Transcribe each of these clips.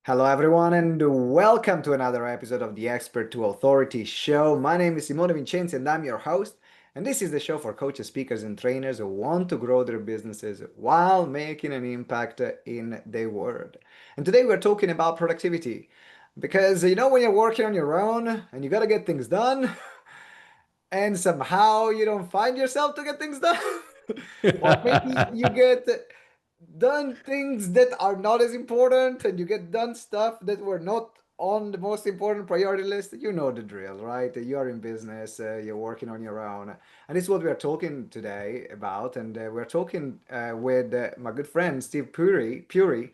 Hello, everyone, and welcome to another episode of the Expert to Authority show. My name is Simone Vincenzi, and I'm your host. And this is the show for coaches, speakers, and trainers who want to grow their businesses while making an impact in the world. And today we're talking about productivity because when you're working on your own and you got to get things done, and somehow you don't find yourself to get things done, or maybe you get done things that are not as important and you get done stuff that were not on the most important priority list. You know the drill, right? You're in business, you're working on your own, and it's what we are talking today about. And we're talking with my good friend Steve Puri,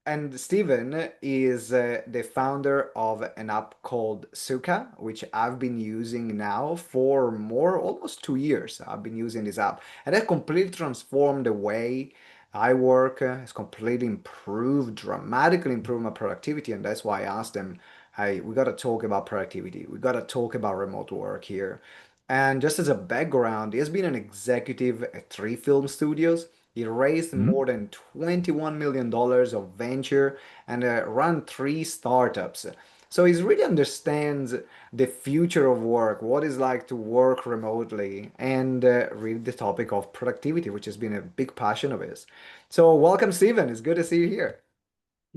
and Steven is the founder of an app called Suka, which I've been using now for almost 2 years. I've been using this app, and that completely transformed the way I work. It's completely improved, dramatically improved my productivity, and that's why I asked them, "Hey, we got to talk about productivity. We got to talk about remote work here." And just as a background, he has been an executive at 3 film studios. He raised Mhm. more than $21 million of venture and run 3 startups. So he really understands the future of work, what it's like to work remotely, and really the topic of productivity, which has been a big passion of his. So welcome, Stephen. It's good to see you here.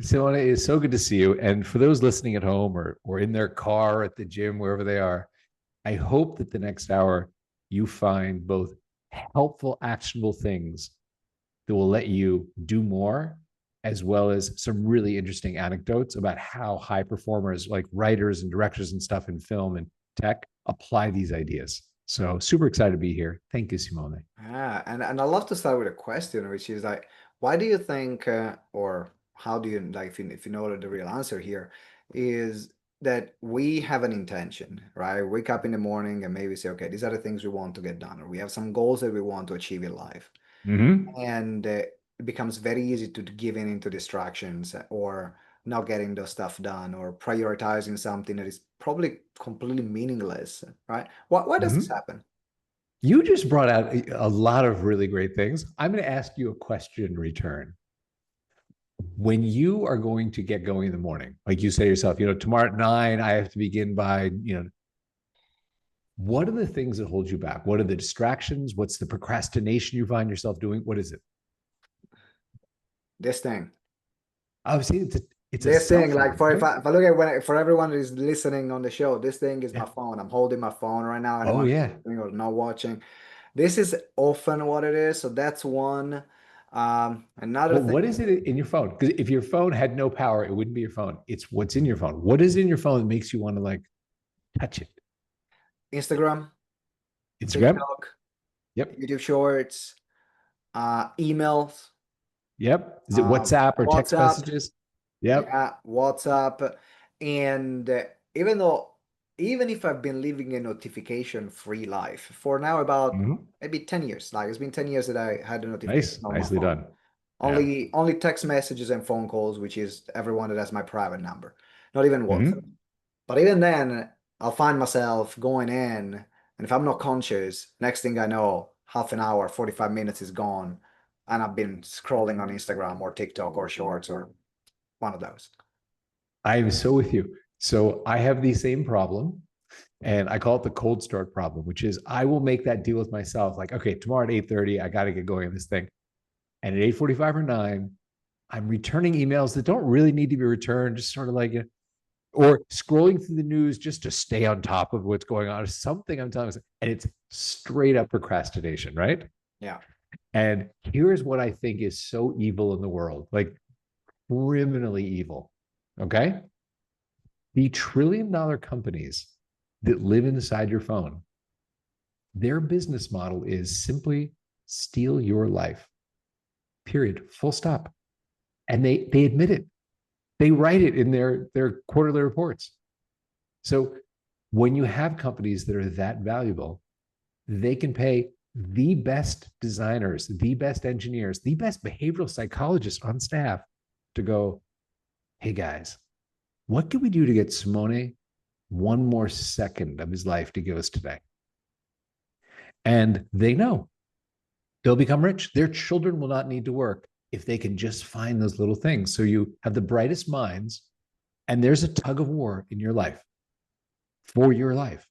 Simona, it is so good to see you. And for those listening at home or in their car, at the gym, wherever they are, I hope that the next hour you find both helpful, actionable things that will let you do more, as well as some really interesting anecdotes about how high performers like writers and directors and stuff in film and tech apply these ideas. So super excited to be here. Thank you, Simone. And I love to start with a question, which is like, why do you think, or how do you like, if you know the real answer here, is that we have an intention, right? Wake up in the morning and maybe say, okay, these are the things we want to get done, or we have some goals that we want to achieve in life, Mm-hmm. and it becomes very easy to give in into distractions or not getting the stuff done or prioritizing something that is probably completely meaningless, right? Why does this Mm-hmm. happen? You just brought out a lot of really great things. I'm going to ask you a question in return. When you are going to get going in the morning, like you say yourself, tomorrow at 9, I have to begin by, what are the things that hold you back? What are the distractions? What's the procrastination you find yourself doing? What is it? This thing. Obviously, it's a This cell thing, like phone, for right? if I look at for everyone who is listening on the show, this thing is Yeah. my phone. I'm holding my phone right now. Oh, Anyone yeah. listening or not watching, this is often what it is. So that's one. Another Well, thing, what is it in your phone? Because if your phone had no power, it wouldn't be your phone. It's what's in your phone. What is in your phone that makes you want to like touch it? Instagram, Instagram? TikTok, Yep. YouTube Shorts, emails, Yep. Is it WhatsApp or text WhatsApp. messages? Yep. Yeah, WhatsApp. And even though, even if I've been living a notification-free life for now about Mhm. maybe 10 years, like it's been 10 years that I had a notification Nice. on my Nicely phone. done. Yeah. Only text messages and phone calls, which is everyone that has my private number, not even WhatsApp. Hmm. But even then, I'll find myself going in, and if I'm not conscious, next thing I know, half an hour, 45 minutes is gone, and I've been scrolling on Instagram or TikTok or Shorts or one of those. I am so with you. So I have the same problem, and I call it the cold start problem, which is I will make that deal with myself. Like, okay, tomorrow at 8:30, I got to get going on this thing. And at 8:45 or 9, I'm returning emails that don't really need to be returned, just sort of like, or scrolling through the news just to stay on top of what's going on, or something I'm telling myself. And it's straight up procrastination, right? Yeah. And here's what I think is so evil in the world, like criminally evil. Okay. The $1 trillion companies that live inside your phone, their business model is simply steal your life, period, full stop. And they admit it. They write it in their quarterly reports. So when you have companies that are that valuable, they can pay the best designers, the best engineers, the best behavioral psychologists on staff to go, hey guys, what can we do to get Simone one more second of his life to give us today? And they know they'll become rich. Their children will not need to work if they can just find those little things. So you have the brightest minds And there's a tug of war in your life for your life.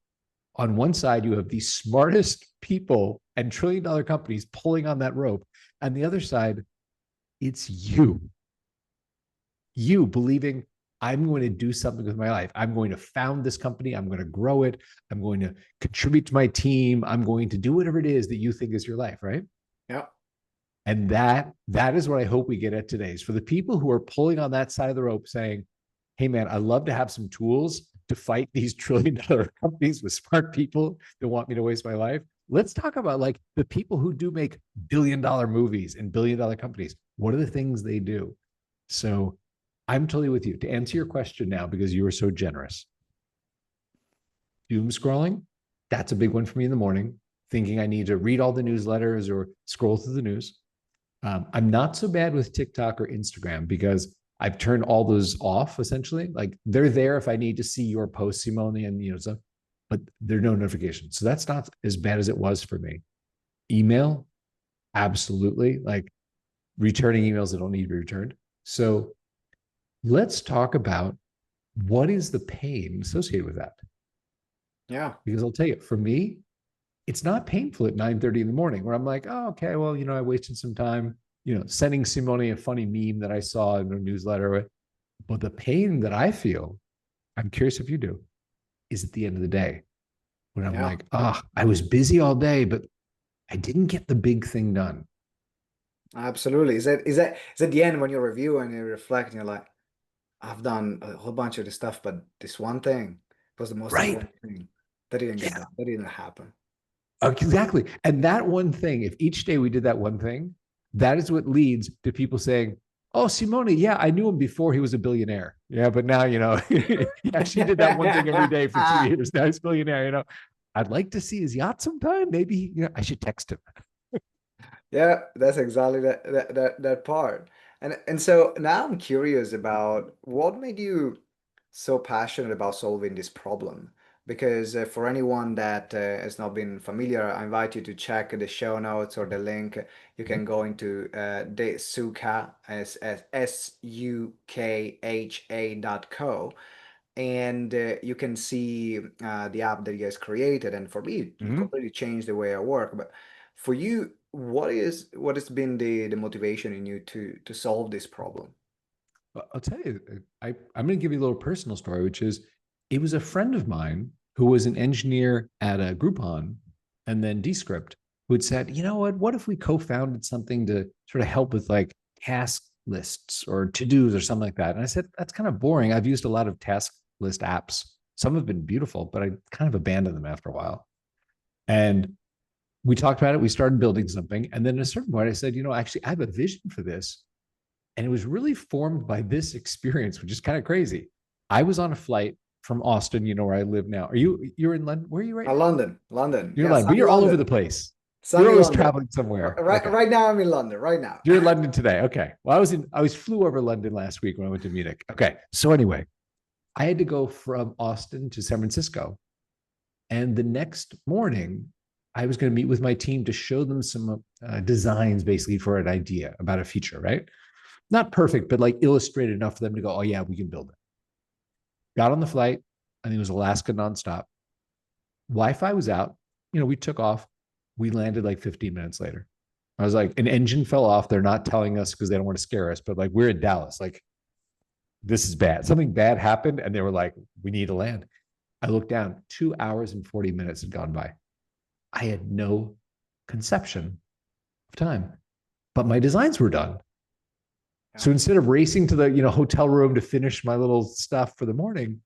On one side, you have the smartest people and trillion-dollar companies pulling on that rope. On the other side, it's you believing I'm going to do something with my life. I'm going to found this company. I'm going to grow it. I'm going to contribute to my team. I'm going to do whatever it is that you think is your life, right? Yeah. And that is what I hope we get at today, is for the people who are pulling on that side of the rope saying, hey man, I love to have some tools to fight these trillion-dollar companies with smart people that want me to waste my life. Let's talk about like the people who do make billion-dollar movies and billion-dollar companies. What are the things they do? So I'm totally with you. To answer your question now, because you were so generous, doom scrolling, that's a big one for me in the morning, thinking I need to read all the newsletters or scroll through the news. I'm not so bad with TikTok or Instagram because I've turned all those off essentially. Like they're there if I need to see your post, Simone, and stuff, but there are no notifications. So that's not as bad as it was for me. Email, absolutely. Like returning emails that don't need to be returned. So let's talk about what is the pain associated with that. Yeah. Because I'll tell you, for me, it's not painful at 9:30 in the morning where I'm like, oh, okay, well, I wasted some time, sending Simone a funny meme that I saw in a newsletter. But the pain that I feel, I'm curious if you do, is at the end of the day when I'm Yeah. like, I was busy all day, but I didn't get the big thing done. Absolutely. Is that the end when you review and you reflect and you're like, I've done a whole bunch of this stuff, but this one thing was the most Right. important thing that didn't get Yeah, done. That didn't happen. exactly. And that one thing, if each day we did that one thing, that is what leads to people saying, oh, Simone, yeah, I knew him before he was a billionaire. Yeah, but now, he actually did that one thing every day for 2 years. Now he's a billionaire. I'd like to see his yacht sometime. Maybe, I should text him. Yeah, that's exactly that part. And so now I'm curious about what made you so passionate about solving this problem. Because for anyone that has not been familiar, I invite you to check the show notes or the link. You can go into the Sukha, SUKHA.co, and you can see the app that you guys created. And for me, it Mm-hmm. completely changed the way I work. But for you, what has been the motivation in you to solve this problem? I'll tell you, I'm going to give you a little personal story, which is it was a friend of mine who was an engineer at a Groupon and then Descript who had said, you know what if we co-founded something to sort of help with like task lists or to-dos or something like that? And I said, that's kind of boring. I've used a lot of task list apps. Some have been beautiful, but I kind of abandoned them after a while. And we talked about it. We started building something. And then at a certain point, I said, actually, I have a vision for this. And it was really formed by this experience, which is kind of crazy. I was on a flight from Austin, where I live now. You're in London? Where are you right now? London, London. You're in Yeah, London, but sunny you're all over the London. place. You're Sunny always London. traveling somewhere. Right, Okay. right now I'm in London, right now. You're in London today. Okay. Well, I flew over London last week when I went to Munich. Okay. So anyway, I had to go from Austin to San Francisco. And the next morning, I was going to meet with my team to show them some designs basically for an idea about a feature, right? Not perfect, but like illustrated enough for them to go, oh, yeah, we can build it. Got on the flight. I think it was Alaska nonstop. Wi-Fi was out. We took off. We landed like 15 minutes later. I was like, an engine fell off. They're not telling us because they don't want to scare us, but like we're in Dallas. Like, this is bad. Something bad happened. And they were like, we need to land. I looked down, 2 hours and 40 minutes had gone by. I had no conception of time, but my designs were done. So instead of racing to the hotel room to finish my little stuff for the morning,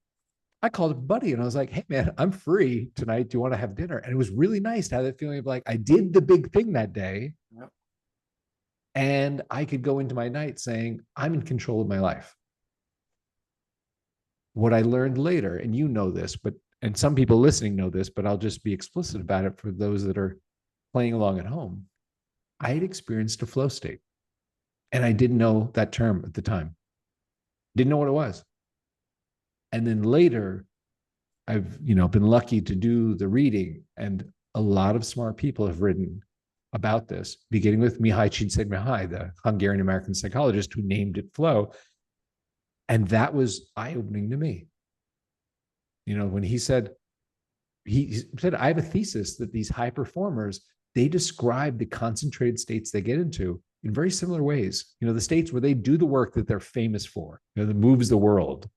I called a buddy and I was like, hey man, I'm free tonight. Do you want to have dinner? And it was really nice to have that feeling of like I did the big thing that day. Yep. And I could go into my night saying, I'm in control of my life. What I learned later, and you know this, and some people listening know this, but I'll just be explicit about it for those that are playing along at home. I had experienced a flow state. And I didn't know that term at the time. Didn't know what it was. And then later, I've been lucky to do the reading, and a lot of smart people have written about this, beginning with Mihai Csikszentmihalyi, the Hungarian American psychologist who named it flow. And that was eye-opening to me. When he said, I have a thesis that these high performers, they describe the concentrated states they get into in very similar ways. The states where they do the work that they're famous for, that moves the world.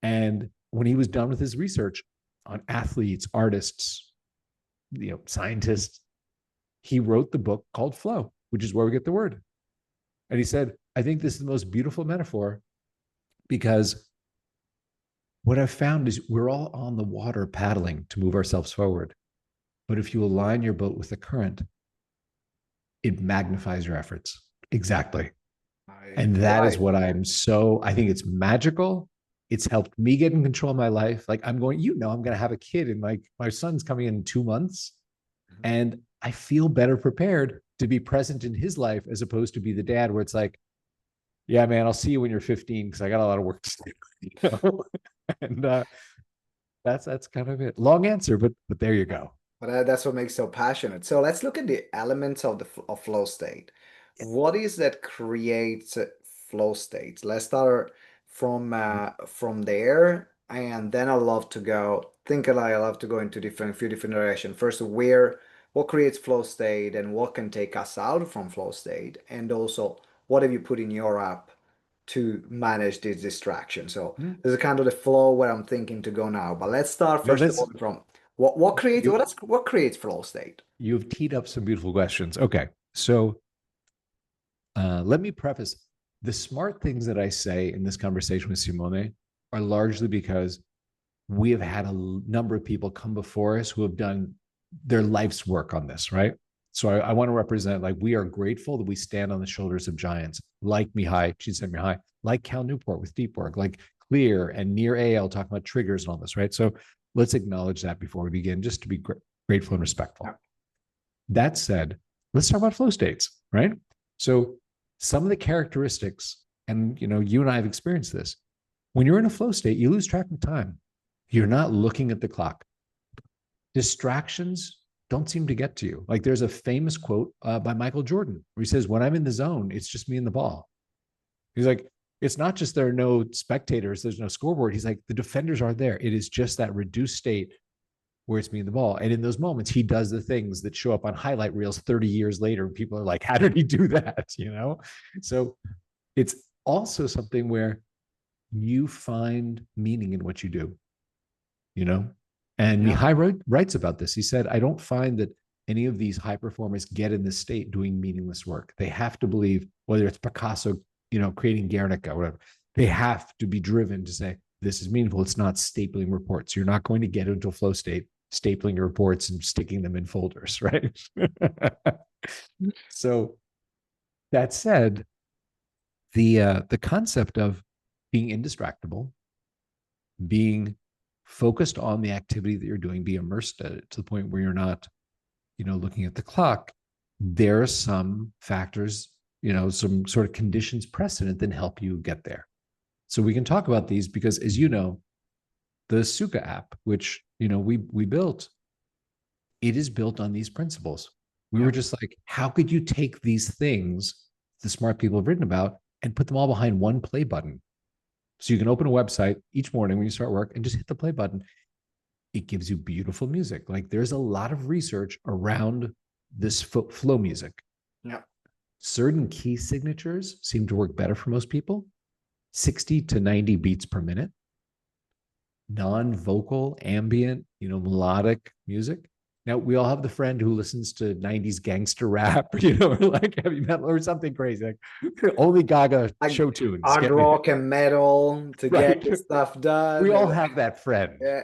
And when he was done with his research on athletes, artists, scientists, he wrote the book called Flow, which is where we get the word. And he said, I think this is the most beautiful metaphor, because what I've found is we're all on the water paddling to move ourselves forward. But if you align your boat with the current, it magnifies your efforts. Exactly. And that is what I think it's magical. It's helped me get in control of my life. Like I'm going to have a kid, and like my son's coming in 2 months, and I feel better prepared to be present in his life as opposed to be the dad where it's like, yeah, man, I'll see you when you're 15 because I got a lot of work to do. And that's kind of it. Long answer, but there you go. But that's what makes it so passionate. So let's look at the elements of of flow state. What is that creates flow states? Let's start from there, and then I love to go I love to go into few different directions. First, what creates flow state and what can take us out from flow state, and also what have you put in your app to manage this distraction? So this is kind of the flow where I'm thinking to go now. But let's start No, first of all from what creates flow state? You've teed up some beautiful questions. Okay, so let me preface the smart things that I say in this conversation with Simone are largely because we have had a number of people come before us who have done their life's work on this, right? So I want to represent, like, we are grateful that we stand on the shoulders of giants like Mihai, Csikszentmihalyi, like Cal Newport with deep work, like Clear and Near AL talking about triggers and all this, right? So let's acknowledge that before we begin, just to be grateful and respectful. Yeah. That said, let's talk about flow states, right? So some of the characteristics, and you and I have experienced this. When you're in a flow state, you lose track of time. You're not looking at the clock. Distractions don't seem to get to you. Like there's a famous quote by Michael Jordan where he says, when I'm in the zone, it's just me and the ball. He's like, it's not just there are no spectators, there's no scoreboard. He's like, the defenders are there. It is just that reduced state where it's me and the ball. And in those moments, he does the things that show up on highlight reels 30 years later. And people are like, how did he do that? So it's also something where you find meaning in what you do, And Mihai writes about this. He said, I don't find that any of these high performers get in this state doing meaningless work. They have to believe, whether it's Picasso, creating Guernica, whatever, they have to be driven to say, this is meaningful. It's not stapling reports. You're not going to get into a flow state stapling your reports and sticking them in folders, right? So that said, the concept of being indistractable, being focused on the activity that you're doing, be immersed at it to the point where you're not, looking at the clock, there are some factors, some sort of conditions precedent that help you get there. So we can talk about these because, as you know, the Suka app, which, we built, it is built on these principles. We were just like, how could you take these things the smart people have written about and put them all behind one play button? So you can open a website each morning when you start work and just hit the play button. It gives you beautiful music. Like there's a lot of research around this flow music. Yeah. Certain key signatures seem to work better for most people. 60 to 90 beats per minute. Non-vocal, ambient, melodic music. Now, we all have the friend who listens to 90s gangster rap, or like heavy metal or something crazy. Like only Gaga show tunes. Hard rock and metal to get the stuff done. We all have that friend. Yeah.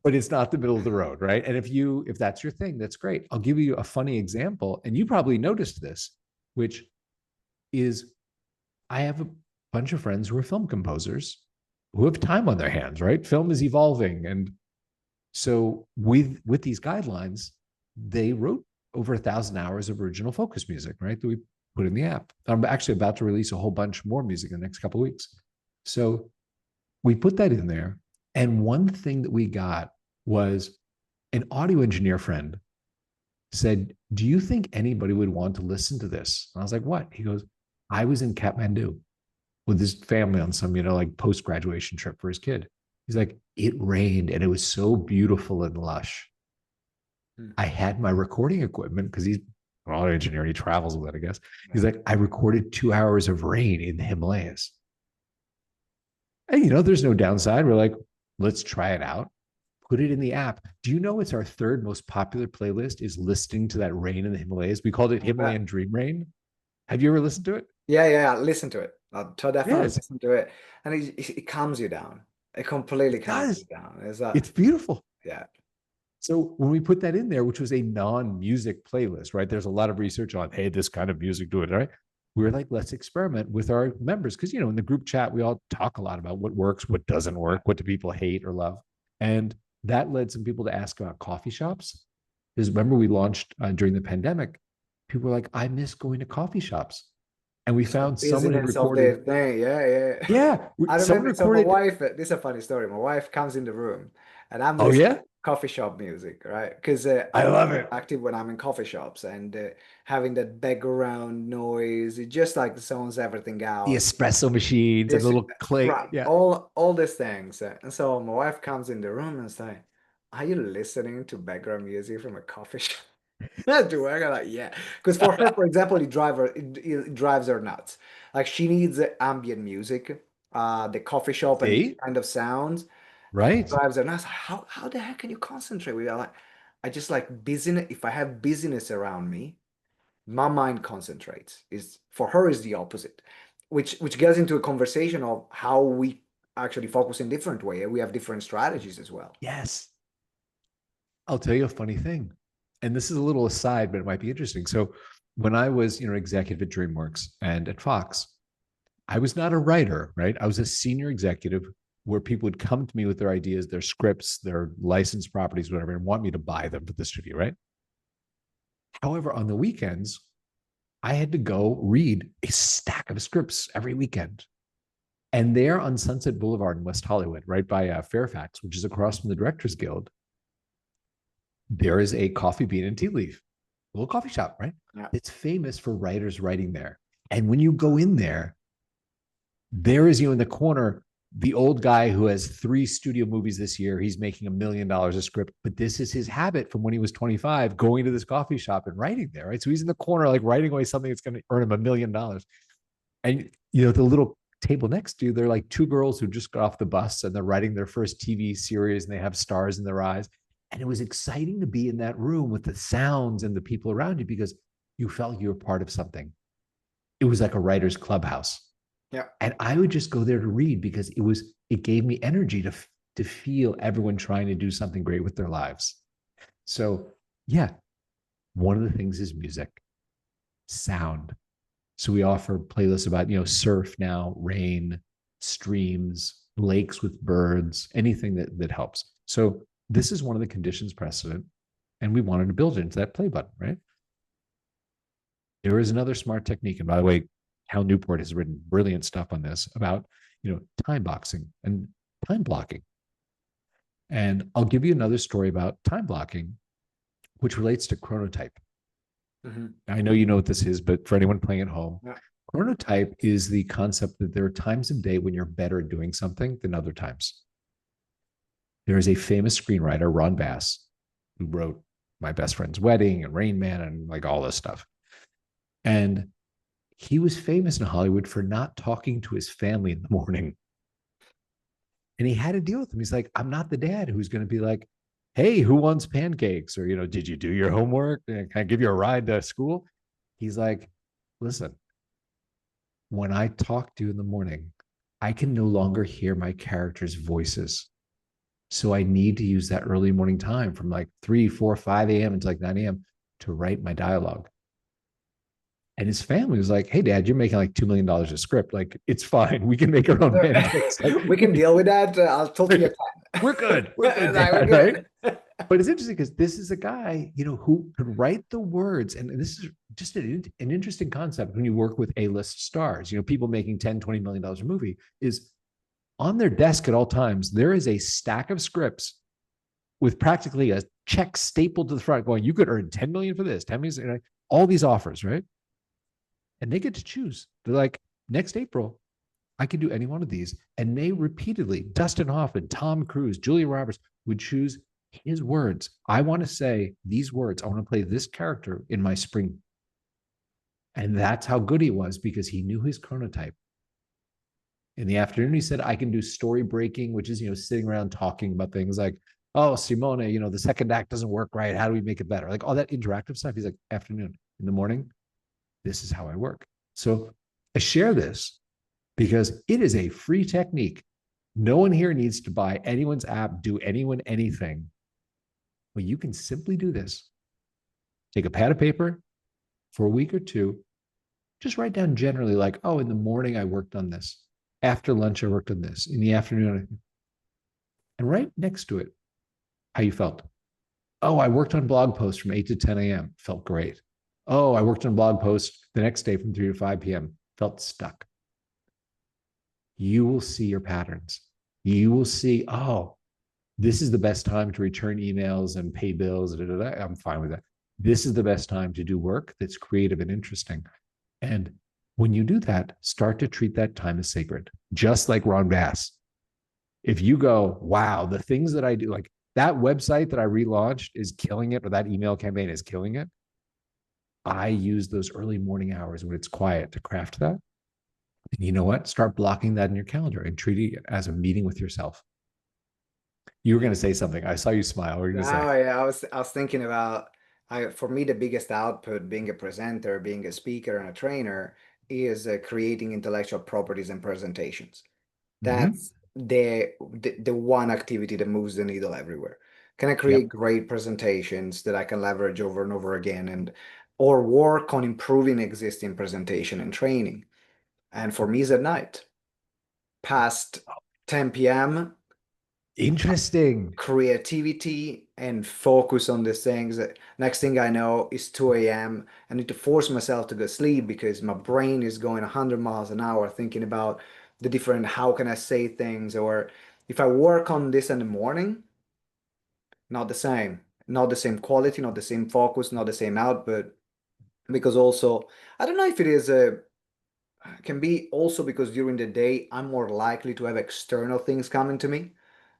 But it's not the middle of the road, right? And if that's your thing, that's great. I'll give you a funny example, and you probably noticed this, which is I have a bunch of friends who are film composers who have time on their hands, right? Film is evolving. And so with these guidelines, they wrote over 1,000 hours of original focus music, right? That we put in the app. I'm actually about to release a whole bunch more music in the next couple of weeks. So we put that in there. And one thing that we got was an audio engineer friend said, do you think anybody would want to listen to this? And I was like, what? He goes, I was in Kathmandu with his family on some, like post-graduation trip for his kid. He's like, it rained and it was so beautiful and lush. Mm. I had my recording equipment because he's an audio engineer. He travels with it, I guess. He's Yeah. like, I recorded 2 hours of rain in the Himalayas. And, there's no downside. We're like, let's try it out. Put it in the app. Do you know it's our third most popular playlist is listening to that rain in the Himalayas? We called it Himalayan Dream Rain. Have you ever listened to it? Yeah. Listen to it. I'll definitely Yes, listen to it. And it calms you down. It completely it calms you does. down. Is that, It's beautiful. yeah. So when we put that in there, which was a non-music playlist, right? There's a lot of research on, hey, this kind of music, do it, right? We were like, let's experiment with our members. Because, in the group chat, we all talk a lot about what works, what doesn't work, what do people hate or love. And that led some people to ask about coffee shops. Because remember, we launched during the pandemic, people were like, I miss going to coffee shops. And we It's the found someone had busyness of the recorded, thing. Yeah. yeah, I someone remember, so my recorded, wife, this is a funny story. My wife comes in the room and I'm oh, listening yeah, to coffee shop music, right? Because I I'm love it. active when I'm in coffee shops and having that background noise, it just like zones everything The out. espresso machines and This, the little click. right, Yeah. all these things. And so my wife comes in the room and is like, "Are you listening to background music from a coffee shop?" Do I got like, yeah, because for her, for example, it drives her nuts. Like she needs ambient music, the coffee shop and See? kind of sounds Right. drives her nuts. Like, how the heck can you concentrate with that? Like, I just like busyness. If I have busyness around me, my mind concentrates. Is for her is the opposite, which gets into a conversation of how we actually focus in different way. We have different strategies as well. Yes. I'll tell you a funny thing. And this is a little aside, but it might be interesting. So when I was, executive at DreamWorks and at Fox, I was not a writer, right? I was a senior executive where people would come to me with their ideas, their scripts, their licensed properties, whatever, and want me to buy them for the studio, right? However, on the weekends, I had to go read a stack of scripts every weekend. And there on Sunset Boulevard in West Hollywood, right by Fairfax, which is across from the Directors Guild, there is a coffee bean and tea leaf, a little coffee shop, right? Yeah. It's famous for writers writing there. And when you go in there, there is in the corner, the old guy who has 3 studio movies this year. He's making $1 million a script, but this is his habit from when he was 25, going to this coffee shop and writing there, right? So he's in the corner, like writing away something that's going to earn him $1 million. And, the little table next to you, they're like 2 girls who just got off the bus and they're writing their first TV series and they have stars in their eyes. And it was exciting to be in that room with the sounds and the people around you because you felt you were part of something. It was like a writer's clubhouse. Yeah. And I would just go there to read because it gave me energy to feel everyone trying to do something great with their lives. So yeah, one of the things is music, sound. So we offer playlists about, surf now, rain, streams, lakes with birds, anything that helps. So this is one of the conditions precedent, and we wanted to build it into that play button, right? There is another smart technique. And by the way, Cal Newport has written brilliant stuff on this about, time boxing and time blocking. And I'll give you another story about time blocking, which relates to chronotype. Mm-hmm. I know you know what this is, but for anyone playing at home, Yeah. chronotype is the concept that there are times of day when you're better at doing something than other times. There is a famous screenwriter, Ron Bass, who wrote My Best Friend's Wedding and Rain Man and like all this stuff. And he was famous in Hollywood for not talking to his family in the morning. And he had to deal with them. He's like, I'm not the dad who's going to be like, hey, who wants pancakes? Or, did you do your homework? Can I give you a ride to school? He's like, listen, when I talk to you in the morning, I can no longer hear my characters' voices. So I need to use that early morning time from like 3, 4, 5 a.m. until like 9 a.m. to write my dialogue. And his family was like, hey, dad, you're making like $2 million a script. Like, it's fine. We can make our own pancakes. Like, We can deal with that. I'll talk to you. we're good. We're good, Like, we're dad, right? good. But it's interesting because this is a guy, who could write the words. And this is just an interesting concept when you work with A-list stars. People making $10, $20 million a movie is on their desk at all times. There is a stack of scripts with practically a check stapled to the front going, you could earn 10 million for this, 10 million, all these offers, right? And they get to choose. They're like, next April, I could do any one of these. And they repeatedly, Dustin Hoffman, Tom Cruise, Julia Roberts, would choose his words. I want to say these words. I want to play this character in my spring. And that's how good he was, because he knew his chronotype. In the afternoon, he said, I can do story breaking, which is, sitting around talking about things like, oh, Simone, the second act doesn't work right. How do we make it better? Like all that interactive stuff. He's like, afternoon. In the morning, this is how I work. So I share this because it is a free technique. No one here needs to buy anyone's app, do anyone anything. Well, you can simply do this. Take a pad of paper for a week or two. Just write down generally like, oh, in the morning, I worked on this. After lunch, I worked on this. In the afternoon, and right next to it, how you felt. Oh, I worked on blog posts from 8 to 10 a.m. Felt great. Oh, I worked on blog posts the next day from 3 to 5 p.m. Felt stuck. You will see your patterns. You will see, oh, this is the best time to return emails and pay bills. I'm fine with that. This is the best time to do work that's creative and interesting. And when you do that, start to treat that time as sacred, just like Ron Bass. If you go, wow, the things that I do, like that website that I relaunched is killing it, or that email campaign is killing it. I use those early morning hours when it's quiet to craft that. And you know what? Start blocking that in your calendar and treating it as a meeting with yourself. You were going to say something. I saw you smile. What were you going to say? Oh yeah, I was thinking about for me the biggest output being a presenter, being a speaker and a trainer is creating intellectual properties and presentations. Mm-hmm. That's the one activity that moves the needle everywhere. Can I create Yep. great presentations that I can leverage over and over again and or work on improving existing presentation and training? And for me, it's at night, past 10 p.m. Interesting. creativity and focus on these things. Next thing I know, it's 2 a.m. I need to force myself to go sleep because my brain is going 100 miles an hour thinking about the different, how can I say things? Or if I work on this in the morning, not the same. Not the same quality, not the same focus, not the same output. Because also, I don't know if it is a, can be also because during the day, I'm more likely to have external things coming to me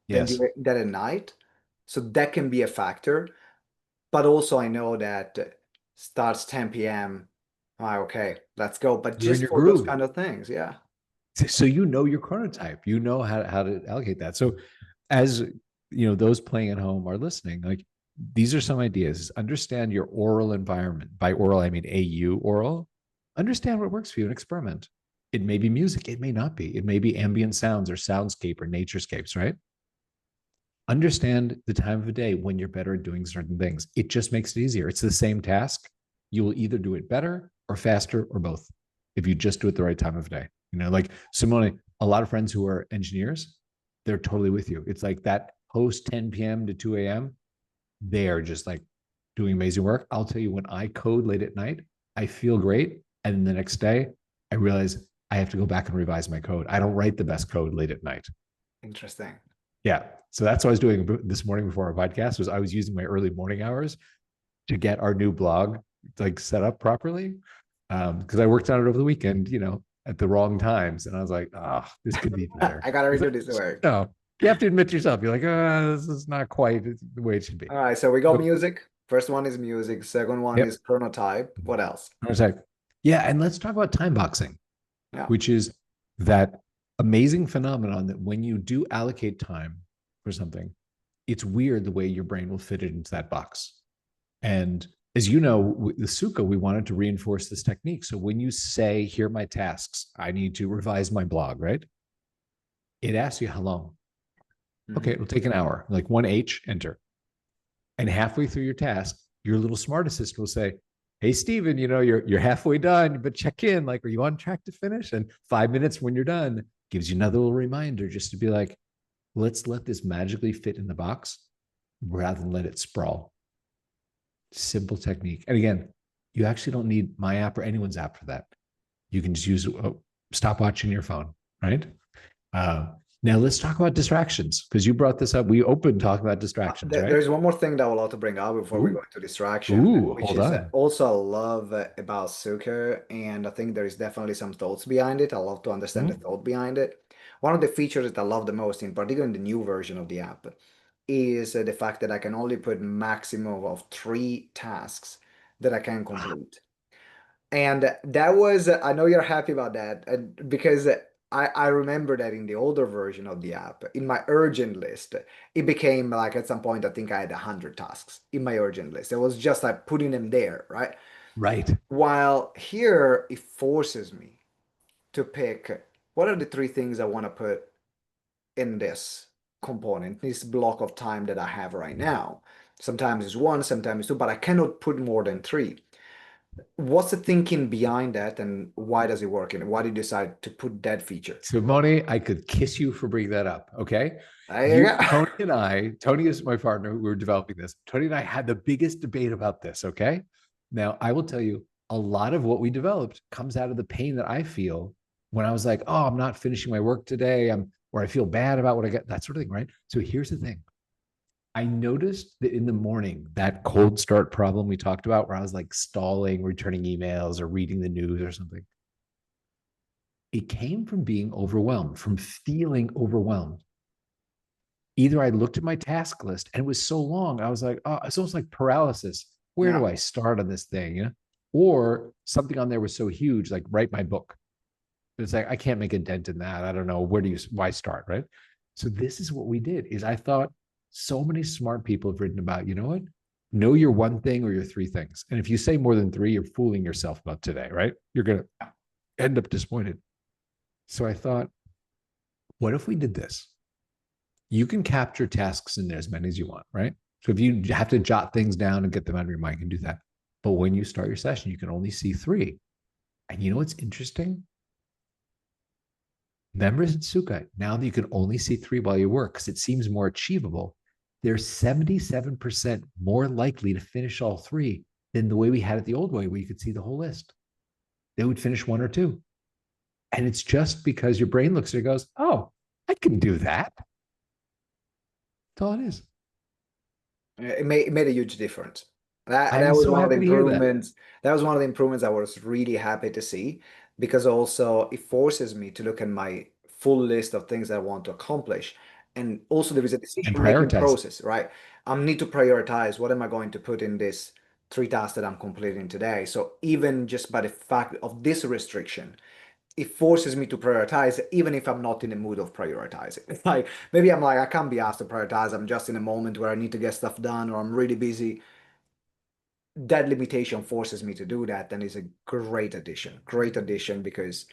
Yes. than at night. So that can be a factor. But also I know that starts 10 p.m. Ah, okay, let's go. But You're in just your for those groove. kind of things, yeah. So you know your chronotype. You know how to allocate that. So as those playing at home are listening, like these are some ideas. Understand your oral environment. By oral, I mean AU oral. Understand what works for you and experiment. It may be music, it may not be. It may be ambient sounds or soundscape or naturescapes, right? Understand the time of the day when you're better at doing certain things. It just makes it easier. It's the same task. You will either do it better or faster or both if you just do it the right time of day. Like Simone, a lot of friends who are engineers, they're totally with you. It's like that post 10 p.m. to 2 a.m., they are just like doing amazing work. I'll tell you, when I code late at night, I feel great. And then the next day, I realize I have to go back and revise my code. I don't write the best code late at night. Interesting. Yeah. So that's what I was doing this morning before our podcast was I was using my early morning hours to get our new blog like set up properly. Because I worked on it over the weekend, at the wrong times. And I was like, this could be better. I gotta It's redo like, this work. no, you have to admit to yourself, you're like, this is not quite the way it should be. All right, so we got So, music. First one is music. Second one is yep. chronotype. What else? I was like, yeah. And let's talk about time boxing, Yeah. which is that amazing phenomenon that when you do allocate time for something, it's weird the way your brain will fit it into that box. And as you know, with the Sukha, we wanted to reinforce this technique. So when you say, here are my tasks, I need to revise my blog, right? It asks you how long. Okay, Mhm. it'll take an hour, like 1H, enter. And halfway through your task, your little smart assistant will say, hey, Steven, you're halfway done, but check in. Like, are you on track to finish? And 5 minutes when you're done gives you another little reminder just to be like, let's let this magically fit in the box rather than let it sprawl. Simple technique. And again, you actually don't need my app or anyone's app for that. You can just use a stopwatch in your phone, right? Now let's talk about distractions because you brought this up. We opened talking about distractions, right? There's one more thing that I would love to bring up before we go Ooh, into distraction, ooh, which hold is on. also I love about Suker, and I think there is definitely some thoughts behind it. I love to understand the Hmm? thought behind it. One of the features that I love the most, in particular in the new version of the app, is the fact that I can only put maximum of 3 tasks that I can complete. And that was, I know you're happy about that because I remember that in the older version of the app, in my urgent list, it became like at some point, I think I had 100 tasks in my urgent list. It was just like putting them there, right? Right. While here, it forces me to pick what are the 3 things I want to put in this component, this block of time that I have right now. Sometimes it's one, sometimes it's two, but I cannot put more than 3. What's the thinking behind that, and why does it work? And why did you decide to put that feature? Simone, I could kiss you for bringing that up. Okay. There you go. Tony is my partner who were developing this. Tony and I had the biggest debate about this. Okay. Now, I will tell you, a lot of what we developed comes out of the pain that I feel when I was like, oh, I'm not finishing my work today. Or I feel bad about what I got, that sort of thing. Right. So here's the thing. I noticed that in the morning, that cold start problem we talked about, where I was like stalling, returning emails or reading the news or something, it came from being overwhelmed, from feeling overwhelmed. Either I looked at my task list and it was so long, I was like, oh, it's almost like paralysis. Where Yeah. do I start on this thing? You know? Or something on there was so huge, like write my book. It's like, I can't make a dent in that. I don't know. Why start? Right. So this is what we did is I thought so many smart people have written about, you know what? Know your one thing or your 3 things. And if you say more than 3, you're fooling yourself about today, right? You're going to end up disappointed. So I thought, what if we did this? You can capture tasks in there as many as you want, right? So if you have to jot things down and get them out of your mind, you can do that. But when you start your session, you can only see 3. And you know what's interesting? Members in Sukai, now that you can only see 3 while you work, because it seems more achievable, they're 77% more likely to finish all 3 than the way we had it the old way, where you could see the whole list. They would finish 1 or 2. And it's just because your brain looks at it and goes, oh, I can do that. That's all it is. It made a huge difference. That I'm was so one of the happy to hear that. improvements. That was one of the improvements I was really happy to see, because also it forces me to look at my full list of things that I want to accomplish. And also there is a And decision-making prioritize. process, right? I need to prioritize what am I going to put in this 3 tasks that I'm completing today. So even just by the fact of this restriction, it forces me to prioritize even if I'm not in the mood of prioritizing. Like maybe I'm like, I can't be asked to prioritize. I'm just in a moment where I need to get stuff done or I'm really busy. That limitation forces me to do that, and is a great addition, because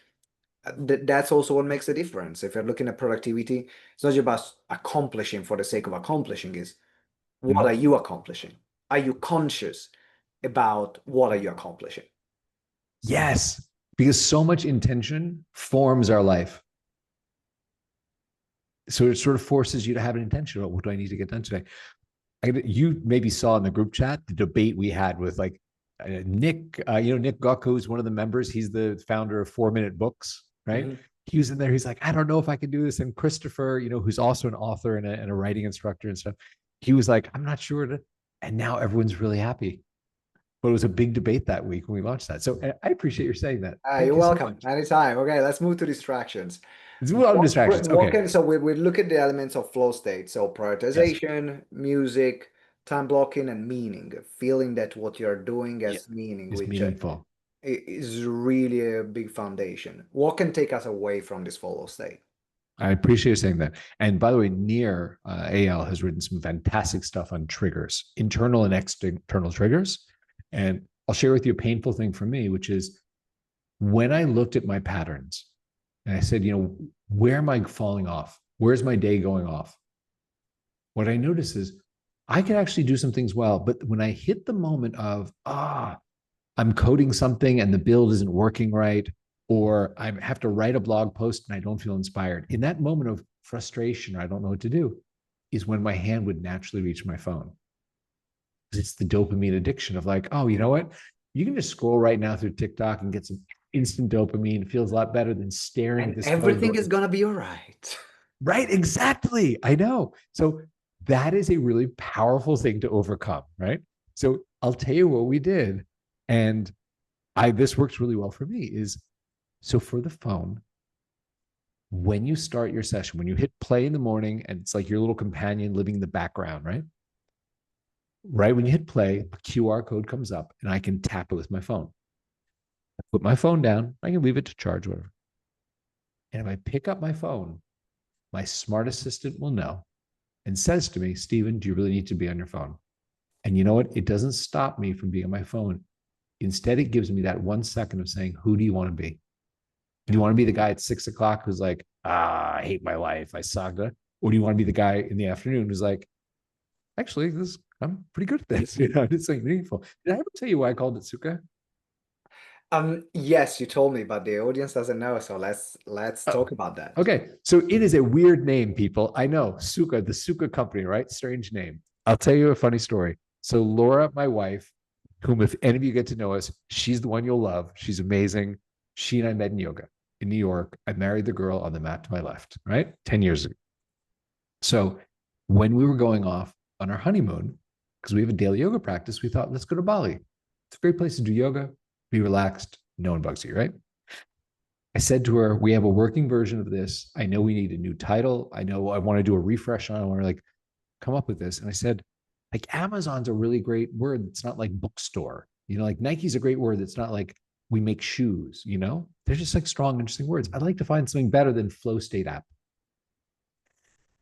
that's also what makes the difference. If you're looking at productivity, it's not just about accomplishing for the sake of accomplishing, is what are Mm. you accomplishing? Are you conscious about what are you accomplishing? Yes, because so much intention forms our life. So it sort of forces you to have an intention about what do I need to get done today. You maybe saw in the group chat the debate we had with like Nick, Nick Gokko is one of the members. He's the founder of 4 Minute Books, right? Mhm. He was in there. He's like, I don't know if I can do this. And Christopher, who's also an author and a writing instructor and stuff, he was like, I'm not sure. And now everyone's really happy. But it was a big debate that week when we launched that. So I appreciate you saying that. Thank You're you so welcome. much. Anytime. Okay, let's move to distractions. It's a lot of distractions. Okay. So we look at the elements of flow state. So Yes. prioritization, music, time blocking, and meaning. Feeling that what you're doing Yeah. has meaning, It's which meaningful. is really a big foundation. What can take us away from this flow state? I appreciate you saying that. And by the way, Near AL has written some fantastic stuff on triggers, internal and external triggers. And I'll share with you a painful thing for me, which is when I looked at my patterns and I said, where am I falling off? Where's my day going off? What I noticed is I can actually do some things well, but when I hit the moment of, I'm coding something and the build isn't working right, or I have to write a blog post and I don't feel inspired. In that moment of frustration, I don't know what to do, is when my hand would naturally reach my phone. It's the dopamine addiction of like, oh, you know what? You can just scroll right now through TikTok and get some instant dopamine. It feels a lot better than staring at And this phone everything is going, gonna be all right. Right, exactly. I know. So that is a really powerful thing to overcome, right? So I'll tell you what we did. And I this works really well for me is so for the phone, when you start your session, when you hit play in the morning and it's like your little companion living in the background, right? Right when you hit play, a QR code comes up and I can tap it with my phone. I put my phone down, I can leave it to charge, whatever. And if I pick up my phone, my smart assistant will know and says to me, Steven, do you really need to be on your phone? And you know what? It doesn't stop me from being on my phone. Instead, it gives me that 1 second of saying, who do you want to be? Do you want to be the guy at 6 o'clock who's like, I hate my life, I suck? Or do you want to be the guy in the afternoon who's like, actually, this I'm pretty good at this, it's like meaningful. Did I ever tell you why I called it Suka? Yes, you told me, but the audience doesn't know, so let's Oh, talk about that. okay. So it is a weird name, people. I know. Suka, the Suka company, right? Strange name. I'll tell you a funny story. So Laura, my wife, whom if any of you get to know us, she's the one you'll love. She's amazing. She and I met in yoga in New York. I married the girl on the mat to my left, right? 10 years ago. So when we were going off on our honeymoon, because we have a daily yoga practice, we thought, let's go to Bali. It's a great place to do yoga, be relaxed. No one bugs you, right? I said to her, we have a working version of this. I know we need a new title. I know I want to do a refresh on it. I want to like come up with this. And I said, like Amazon's a really great word. It's not like bookstore. Like Nike's a great word. It's not like we make shoes, They're just like strong, interesting words. I'd like to find something better than flow state app.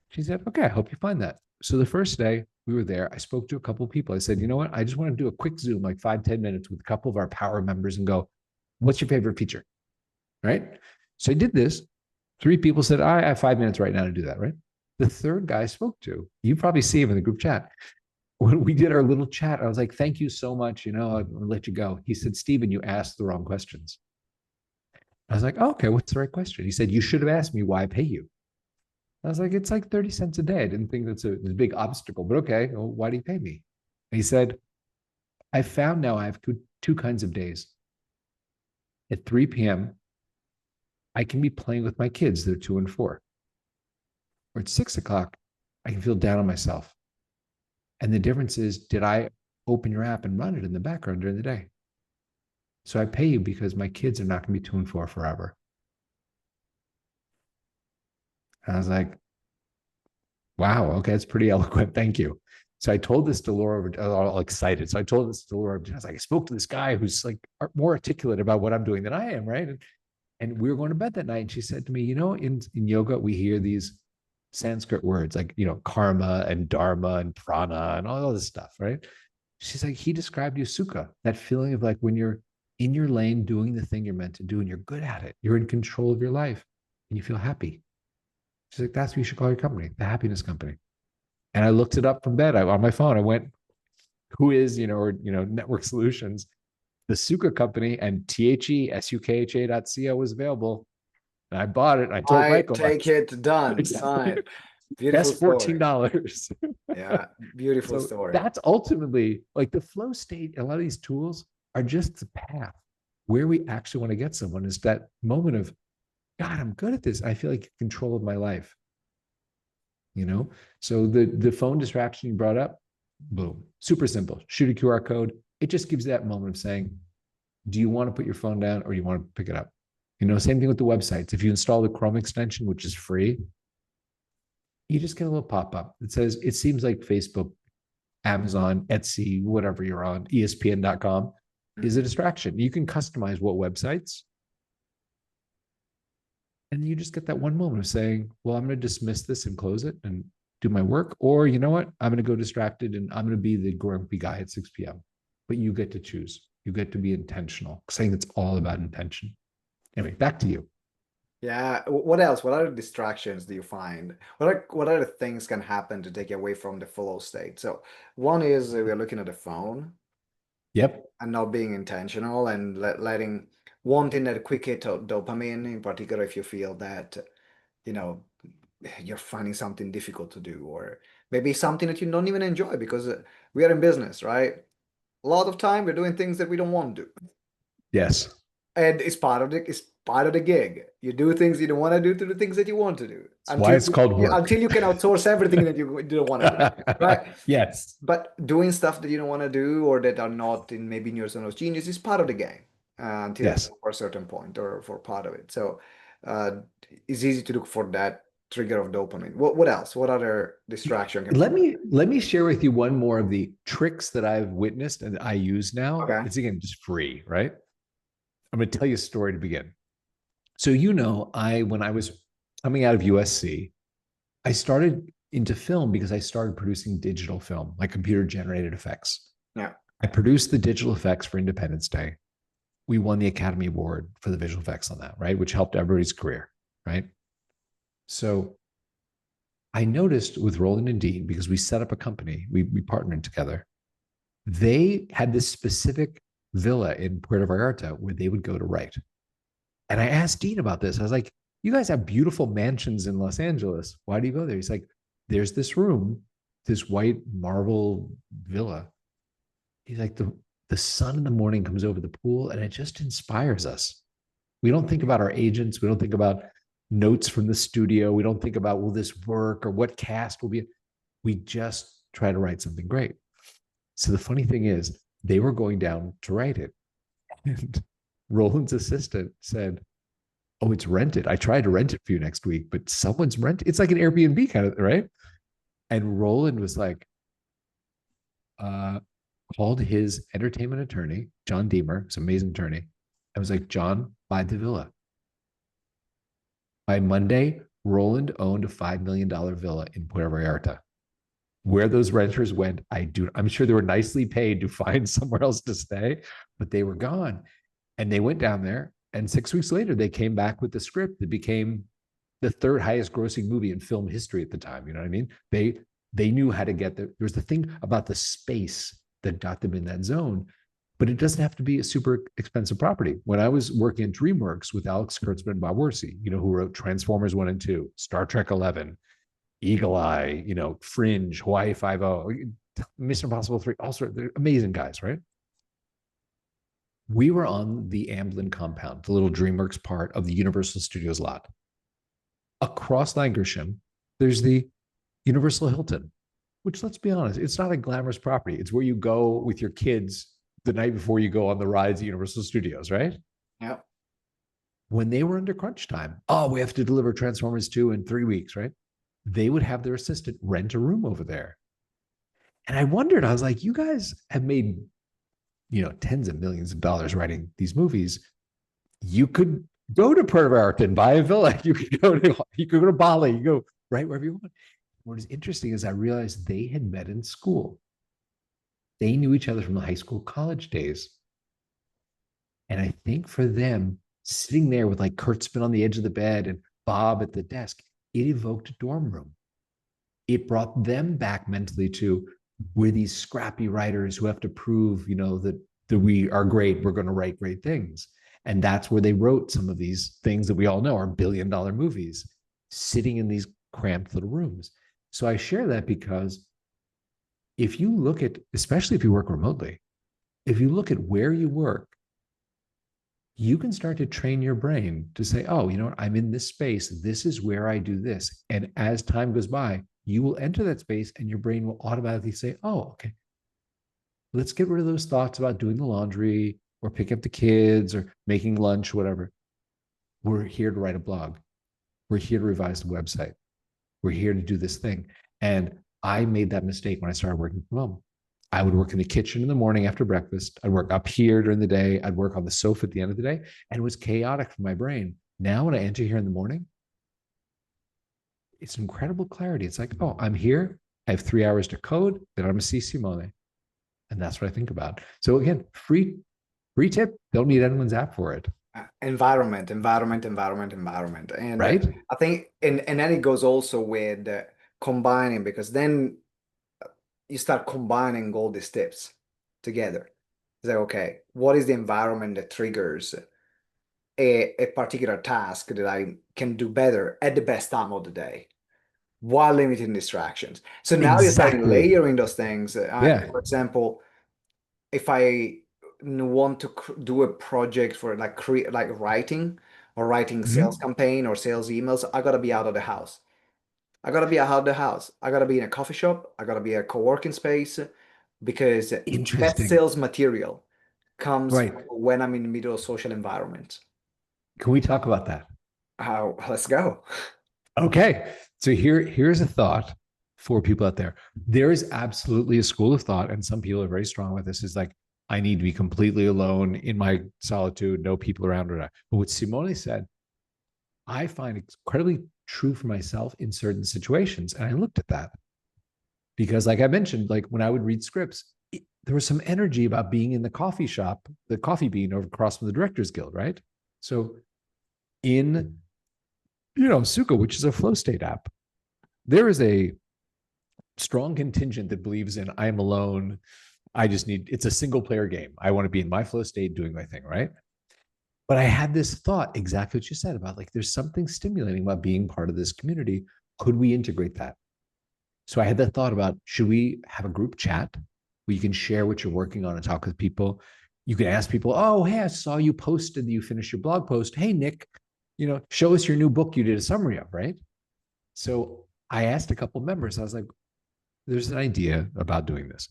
She said, okay, I hope you find that. So the first day we were there, I spoke to a couple of people. I said, you know what? I just want to do a quick Zoom, like 5-10 minutes with a couple of our power members and go, what's your favorite feature? Right. So I did this. 3 people said, I have 5 minutes right now to do that. Right. The third guy I spoke to, you probably see him in the group chat. When we did our little chat, I was like, thank you so much. I'll let you go. He said, Steven, you asked the wrong questions. I was like, oh, okay, what's the right question? He said, you should have asked me why I pay you. I was like, it's like 30 cents a day. I didn't think that's a big obstacle, but okay, well, why do you pay me? And he said, I found now I have two kinds of days. At 3 p.m., I can be playing with my kids. They're 2 and 4. Or at 6 o'clock, I can feel down on myself. And the difference is, did I open your app and run it in the background during the day? So I pay you because my kids are not going to be 2 and 4 forever. And I was like, wow, okay, that's pretty eloquent. Thank you. So I told this to Laura, all excited. So I told this to Laura. I was like, I spoke to this guy who's like more articulate about what I'm doing than I am, right? And we were going to bed that night. And she said to me, in yoga, we hear these Sanskrit words like, karma and dharma and prana and all this stuff, right? She's like, he described you sukha, that feeling of like when you're in your lane doing the thing you're meant to do and you're good at it, you're in control of your life and you feel happy. She's like, that's what you should call your company, the happiness company. And I looked it up from bed on my phone. I went, who is, Network Solutions, the Sukha company, and THESUKHA.co was available. And I bought it. And I told I Michael, take it, done, exactly, signed. Beautiful best story. $14. Yeah, beautiful So story. that's ultimately like the flow state. A lot of these tools are just the path where we actually want to get someone is that moment of, God, I'm good at this. I feel like control of my life. So the phone distraction you brought up, boom, super simple. Shoot a QR code. It just gives you that moment of saying, do you want to put your phone down or you want to pick it up? Same thing with the websites. If you install the Chrome extension, which is free, you just get a little pop-up that says, it seems like Facebook, Amazon, Etsy, whatever you're on, ESPN.com is a distraction. You can customize what websites. And you just get that one moment of saying, well, I'm going to dismiss this and close it and do my work. Or you know what? I'm going to go distracted and I'm going to be the grumpy guy at 6 p.m. But you get to choose. You get to be intentional. Saying it's all about intention. Anyway, back to you. Yeah. What else? What other distractions do you find? What other things can happen to take you away from the flow state? So one is we're looking at the phone Yep. and not being intentional and letting wanting that quick hit of dopamine, in particular if you feel that, you know, you're finding something difficult to do, or maybe something that you don't even enjoy because we are in business, right? A lot of time we're doing things that we don't want to do. Yes. And it's part of the gig. You do things you don't want to do to the things that you want to do That's why it's called work. until you can outsource everything that you don't want to do, right? Yes. But doing stuff that you don't want to do or that are not in maybe in your zone of genius is part of the game until Yes. for a certain point or for part of it. So uh, it's easy to look for that trigger of dopamine. What else? What other distraction can Let put? me share with you one more of the tricks that I've witnessed and I use now. Okay. It's again just free, right? I'm going to tell you a story to begin. So I when I was coming out of USC, I started into film because I started producing digital film, like computer generated effects. Yeah. I produced the digital effects for Independence Day. We won the Academy Award for the visual effects on that, right? Which helped everybody's career, right? So I noticed with Roland and Dean, because we set up a company, we partnered together, they had this specific villa in Puerto Vallarta where they would go to write. And I asked Dean about this. I was like, you guys have beautiful mansions in Los Angeles. Why do you go there? He's like, there's this room, this white marble villa. He's like, the sun in the morning comes over the pool and it just inspires us. We don't think about our agents. We don't think about notes from the studio. We don't think about, will this work or what cast will be. We just try to write something great. So the funny thing is, they were going down to write it. And Roland's assistant said, oh, it's rented. I tried to rent it for you next week, but someone's rented. It's like an Airbnb kind of, right? And Roland was like, uh, called his entertainment attorney, John Deemer, this amazing attorney. I was like, John, buy the villa. By Monday, Roland owned a $5 million villa in Puerto Vallarta. Where those renters went, I'm sure they were nicely paid to find somewhere else to stay, but they were gone. And they went down there. And 6 weeks later, they came back with the script that became the third highest grossing movie in film history at the time. You know what I mean? They knew how to get there. There's the thing about the space that got them in that zone, but it doesn't have to be a super expensive property. When I was working at DreamWorks with Alex Kurtzman and Bob Worcey, who wrote Transformers 1 and 2, Star Trek 11, Eagle Eye, Fringe, Hawaii Five-O, Mission Impossible 3, all sorts of amazing guys, right? We were on the Amblin compound, the little DreamWorks part of the Universal Studios lot. Across Lankershim, there's the Universal Hilton, which, let's be honest, it's not a glamorous property. It's where you go with your kids the night before you go on the rides at Universal Studios, right? Yeah. When they were under crunch time, oh, we have to deliver Transformers 2 in 3 weeks, right? They would have their assistant rent a room over there. And I wondered, I was like, you guys have made, tens of millions of dollars writing these movies. You could go to Puerto Vallarta and buy a villa. You could go to Bali. You go right wherever you want. What is interesting is I realized they had met in school. They knew each other from the high school, college days. And I think for them, sitting there with like Kurtzman on the edge of the bed and Bob at the desk, it evoked a dorm room. It brought them back mentally to, we're these scrappy writers who have to prove, that we are great. We're going to write great things. And that's where they wrote some of these things that we all know are billion-dollar movies, sitting in these cramped little rooms. So I share that because if you look at, especially if you work remotely, if you look at where you work, you can start to train your brain to say, oh, I'm in this space. This is where I do this. And as time goes by, you will enter that space and your brain will automatically say, oh, okay, let's get rid of those thoughts about doing the laundry or picking up the kids or making lunch, whatever. We're here to write a blog. We're here to revise the website. We're here to do this thing. And I made that mistake when I started working from home. I would work in the kitchen in the morning after breakfast. I'd work up here during the day. I'd work on the sofa at the end of the day. And it was chaotic for my brain. Now, when I enter here in the morning, it's incredible clarity. It's like, oh, I'm here. I have 3 hours to code. Then I'm going to see Simone. And that's what I think about. So again, free tip. Don't need anyone's app for it. Environment. And Right? I think, and then it goes also with combining, because then you start combining all these tips together. It's like, okay, what is the environment that triggers a particular task that I can do better at the best time of the day while limiting distractions? So now you start Exactly. layering those things. Yeah. For example, if I want to do a project for like create like writing or writing sales Mhm. campaign or sales emails, I gotta be out of the house. I gotta be out of the house. I gotta be in a coffee shop. I gotta be a co-working space because the best Interesting. sales material comes Right. when I'm in the middle of social environment. Can we talk about that? Let's go. Okay. So here's a thought for people out there. There is absolutely a school of thought, and some people are very strong with this, is like, I need to be completely alone in my solitude, no people around. But what Simone said, I find incredibly true for myself in certain situations. And I looked at that because, like I mentioned, like when I would read scripts, there was some energy about being in the coffee shop, the coffee bean over across from the Directors Guild, right? So in Suka, which is a flow state app, there is a strong contingent that believes in I am alone. It's a single player game. I want to be in my flow state doing my thing, right? But I had this thought, exactly what you said about like, there's something stimulating about being part of this community. Could we integrate that? So I had that thought about, should we have a group chat where you can share what you're working on and talk with people? You can ask people, oh, hey, I saw you posted that you finished your blog post. Hey, Nick, show us your new book you did a summary of, right? So I asked a couple of members, I was like, there's an idea about doing this.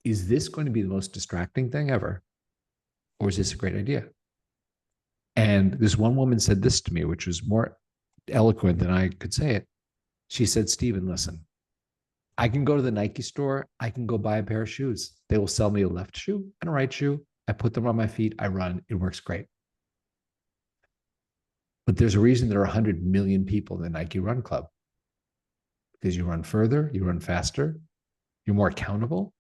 Is this going to be the most distracting thing ever? Or is this a great idea? And this one woman said this to me, which was more eloquent than I could say it. She said, Steven, listen, I can go to the Nike store. I can go buy a pair of shoes. They will sell me a left shoe and a right shoe. I put them on my feet. I run. It works great. But there's a reason there are 100 million people in the Nike Run Club because you run further, you run faster, you're more accountable.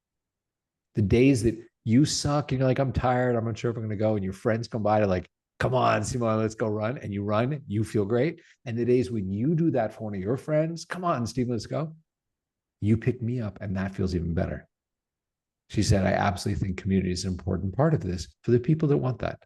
The days that you suck and you're like, I'm tired, I'm not sure if I'm going to go, and your friends come by to like, come on, Simone, let's go run, and you run, you feel great. And the days when you do that for one of your friends, come on, Steve, let's go, you pick me up, and that feels even better. She said, I absolutely think community is an important part of this for the people that want that.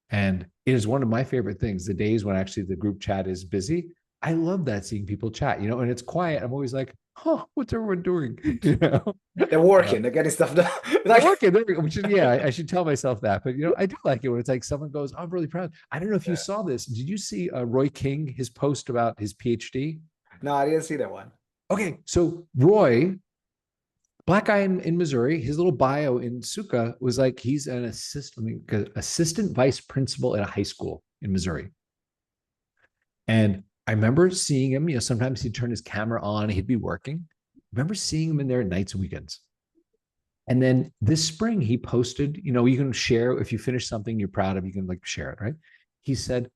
And it is one of my favorite things. The days when actually the group chat is busy, I love that, seeing people chat, and it's quiet. I'm always like, huh, what's everyone doing? They're working, they're getting stuff done. They're Like, working. Which is, yeah, I should tell myself that. But I do like it when it's like someone goes, I'm really proud. I don't know if you yeah. saw this. Did you see Roy King, his post about his PhD? No, I didn't see that one. Okay, so Roy, black guy in Missouri, his little bio in Suka was like he's an assistant vice principal at a high school in Missouri. And I remember seeing him, sometimes he'd turn his camera on, he'd be working. I remember seeing him in there nights and weekends. And then this spring, he posted, you can share if you finish something you're proud of, you can like share it, right? He said,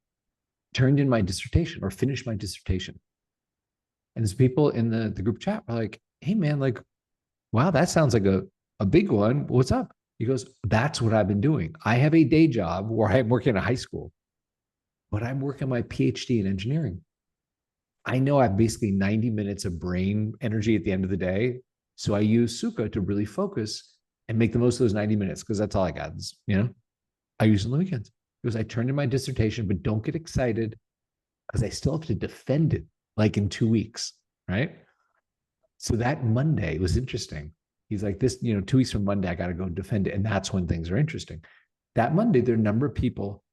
turned in my dissertation or finished my dissertation. And there's people in the group chat are like, hey man, like, wow, that sounds like a big one. What's up? He goes, that's what I've been doing. I have a day job where I'm working at a high school, but I'm working my PhD in engineering. I know I have basically 90 minutes of brain energy at the end of the day. So I use Suka to really focus and make the most of those 90 minutes because that's all I got. I use it on the weekends. Because I turned in my dissertation, but don't get excited because I still have to defend it like in 2 weeks, right? So that Monday was interesting. He's like, 2 weeks from Monday, I got to go defend it. And that's when things are interesting. That Monday, there are a number of people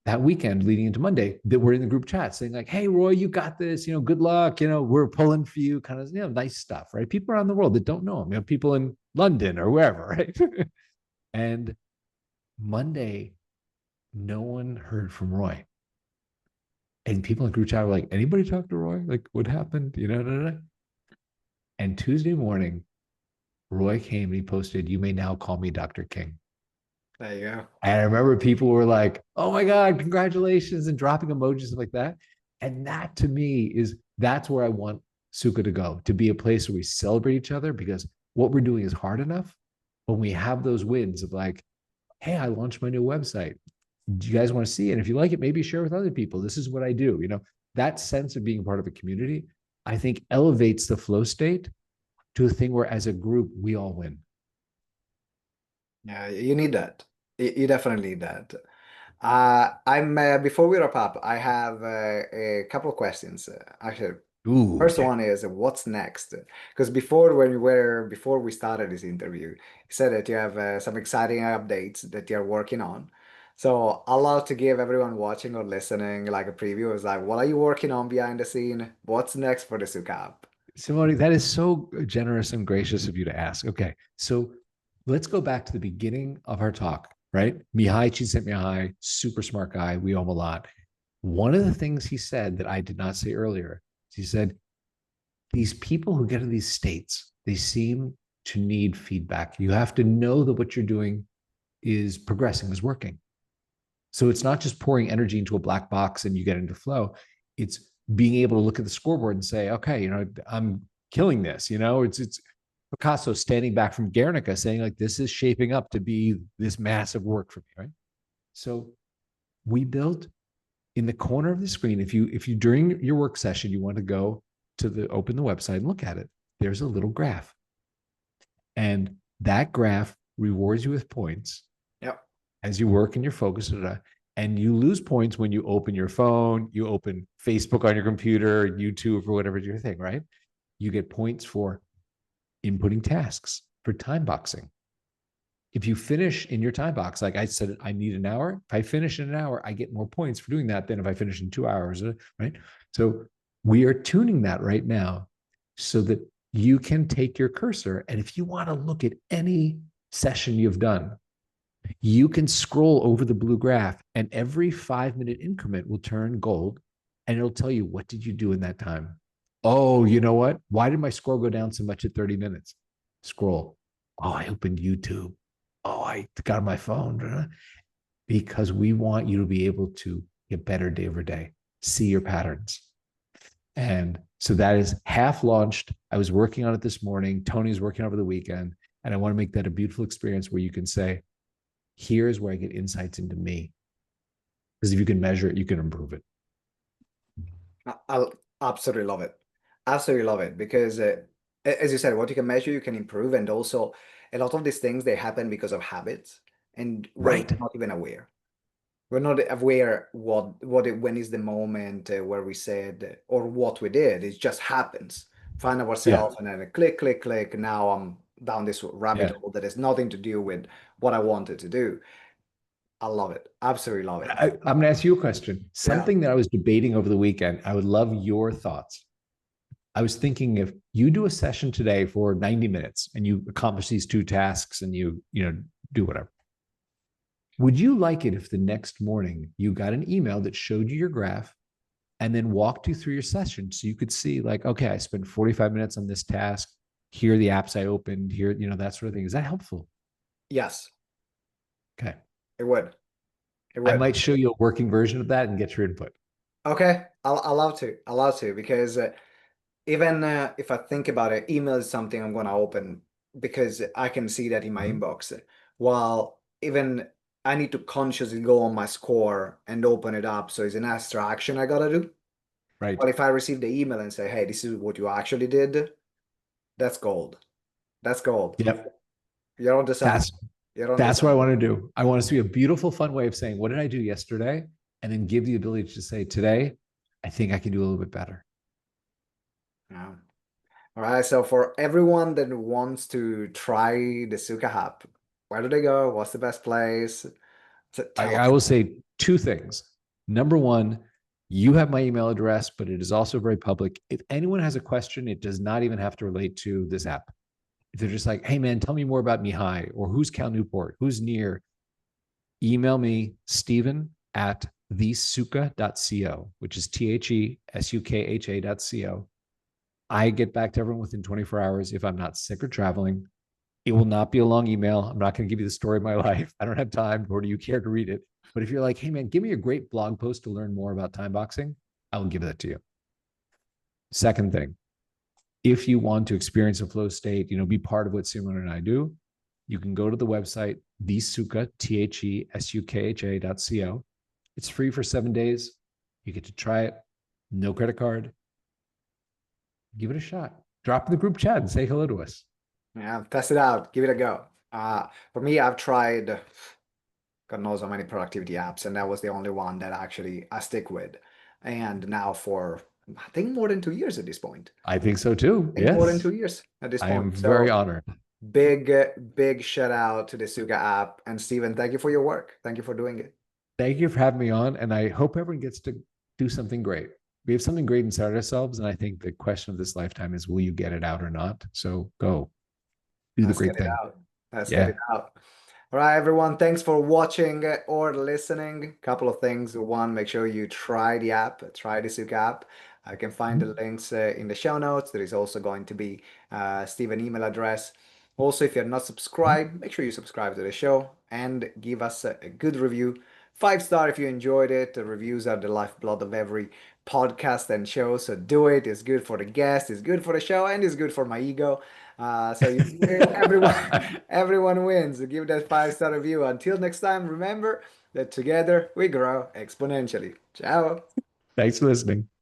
that weekend leading into Monday that were in the group chat saying like, hey, Roy, you got this, good luck. We're pulling for you, kind of, nice stuff, right? People around the world that don't know him, people in London or wherever, right? And Monday, no one heard from Roy. And people in the group chat were like, anybody talk to Roy? Like, what happened? And Tuesday morning, Roy came and he posted, you may now call me Dr. King. There you go. And I remember people were like, oh my God, congratulations, and dropping emojis like that. And that to me that's where I want Suka to go, to be a place where we celebrate each other because what we're doing is hard enough. When we have those wins of like, hey, I launched my new website. Do you guys want to see it? And if you like it, maybe share with other people. This is what I do. That sense of being part of a community, I think elevates the flow state to a thing where as a group, we all win. Yeah, you need that. You definitely need that. I'm before we wrap up, I have a couple of questions. Actually, Ooh, First one is what's next? Because before we started this interview, you said that you have some exciting updates that you're working on. So I'd love to give everyone watching or listening like a preview. It's like, what are you working on behind the scene? What's next for the Suka app? Simone, that is so generous and gracious of you to ask. Okay, so let's go back to the beginning of our talk, right? Mihai Csikszentmihalyi, super smart guy. We owe him a lot. One of the things he said that I did not say earlier, he said, these people who get in these states, they seem to need feedback. You have to know that what you're doing is progressing, is working. So it's not just pouring energy into a black box and you get into flow. It's being able to look at the scoreboard and say, okay, I'm killing this. It's Picasso standing back from Guernica saying, like, this is shaping up to be this massive work for me, right? So we built in the corner of the screen, if you during your work session you want to go to open the website and look at it, there's a little graph. And that graph rewards you with points Yep. as you work and you're focused. And you lose points when you open your phone, you open Facebook on your computer, YouTube, or whatever your thing, right? You get points for inputting tasks, for time boxing. If you finish in your time box, like I said, I need an hour. If I finish in an hour, I get more points for doing that than if I finish in 2 hours, right? So we are tuning that right now so that you can take your cursor. And if you want to look at any session you've done, you can scroll over the blue graph and every 5-minute increment will turn gold and it'll tell you, what did you do in that time? Oh, you know what? Why did my score go down so much at 30 minutes? Scroll. Oh, I opened YouTube. Oh, I got on my phone. Because we want you to be able to get better day over day, see your patterns. And so that is half launched. I was working on it this morning. Tony's working over the weekend. And I want to make that a beautiful experience where you can say, here's where I get insights into me. Because if you can measure it, you can improve it. I'll absolutely love it. Absolutely love it because, as you said, what you can measure, you can improve, and also a lot of these things they happen because of habits, and we're Right. not even aware. We're not aware when is the moment where we said or what we did. It just happens. Find Yeah. ourselves and then click, click, click. Now I'm down this rabbit Yeah. hole that has nothing to do with what I wanted to do. I love it. Absolutely love it. I'm going to ask you a question. Yeah. Something that I was debating over the weekend. I would love your thoughts. I was thinking if you do a session today for 90 minutes and you accomplish these two tasks and you do whatever. Would you like it if the next morning you got an email that showed you your graph and then walked you through your session so you could see, like, okay, I spent 45 minutes on this task. Here are the apps I opened, here, that sort of thing. Is that helpful? Yes, Okay. it would. It I would. might show you a working version of that and get your input. Okay. I'll love to. I'll love to because even if I think about it, email is something I'm going to open because I can see that in my Mhm. inbox. While even I need to consciously go on my score and open it up. So it's an extra action I got to do. Right. But if I receive the email and say, hey, this is what you actually did, that's gold. That's gold. Yep. You're on to something. That's You're on to that's what I something. want to do. I want to see a beautiful, fun way of saying, what did I do yesterday? And then give the ability to say, today, I think I can do a little bit better. Yeah. All right. So for everyone that wants to try the Suka app, where do they go? What's the best place? I, Tell I us. will say two things. Number one, you have my email address, but it is also very public. If anyone has a question, it does not even have to relate to this app. If they're just like, hey, man, tell me more about Mihai or who's Cal Newport, who's near, email me, Steven at thesuka.co, which is TheSukha.co. I get back to everyone within 24 hours if I'm not sick or traveling. It will not be a long email. I'm not going to give you the story of my life. I don't have time, nor do you care to read it. But if you're like, hey, man, give me a great blog post to learn more about time boxing, I will give that to you. Second thing, if you want to experience a flow state, be part of what Simon and I do, you can go to the website, thesukha, TheSukha.co. It's free for 7 days. You get to try it. No credit card. Give it a shot. Drop in the group chat and say hello to us. Yeah, test it out. Give it a go. For me, I've tried God knows how many productivity apps, and that was the only one that actually I stick with. And now for I think more than 2 years at this point. I think so too. I think more than Yes. 2 years at this I am point. very So honored. big shout out to the Suga app. And Steven, thank you for your work. Thank you for doing it. Thank you for having me on. And I hope everyone gets to do something great. We have something great inside ourselves. And I think the question of this lifetime is, will you get it out or not? So go do the Let's get great it thing. out. Let's get Yeah. it out. All right, everyone. Thanks for watching or listening. Couple of things. One, make sure you try the app, try the Suka app. I can find the links in the show notes. There is also going to be Steven email address. Also, if you're not subscribed, make sure you subscribe to the show and give us a good review. 5 star if you enjoyed it. The reviews are the lifeblood of every podcast and show. So do it. It's good for the guest, it's good for the show, and it's good for my ego. Everyone, everyone wins. Give that 5 star review. Until next time, remember that together we grow exponentially. Ciao. Thanks for listening.